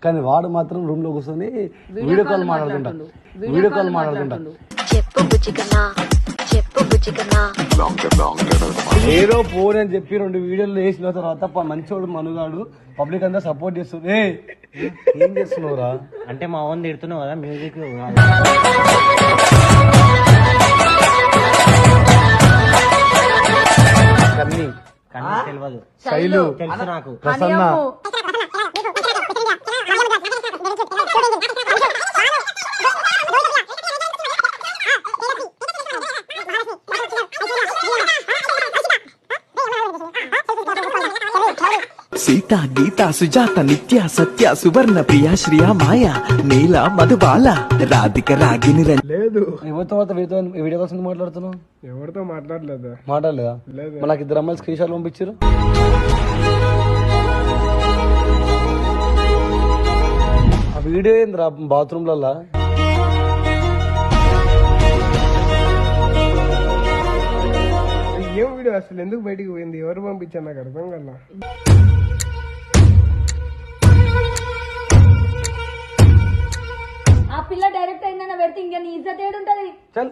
కానీ వాడు మాత్రం రూమ్ లో కూర్చొని వీడియో కాల్ మాట్లాడుకుంటా ఏదో ఫోన్ అని చెప్పి 2 వీడియోలు వేసిన తర్వాత మంచోడు మనుగాడు పబ్లిక్ అంతా సపోర్ట్ చేస్తుంది. ఏం చేస్తున్నావురా అంటే మా ఓన్ తిడుతున్నావు కదా మ్యూజిక్ కన్నీ తెలియదు శైలు తెలుసు నాకు ప్రసన్న సీత గీత సుజాత నిత్య సత్య సువర్ణ ప్రియ శ్రియ మాయ నీల మధుబాల రాధిక రాగిని లేదు. ఎవరితో వీడియో కాల్స్ మాట్లాడుతున్నావు? ఎవరితో మాట్లాడలేదా? మాట్లాడలేదా? మరి నాకు 2 అమ్మాయిలు స్క్రీన్ షాట్ పంపించారు. ఆ వీడియో ఏందిరా బాత్రూమ్లల్లా? ఏం వీడియో అసలు ఎందుకు బయటికి పోయింది? ఎవరు పంపించారు నాకు అర్థం కల్లా. ఆ పిల్ల డైరెక్ట్ అయిందన్న పెడితే ఇంకా నీ ఇజ్జత్ ఏడుంటది? చల్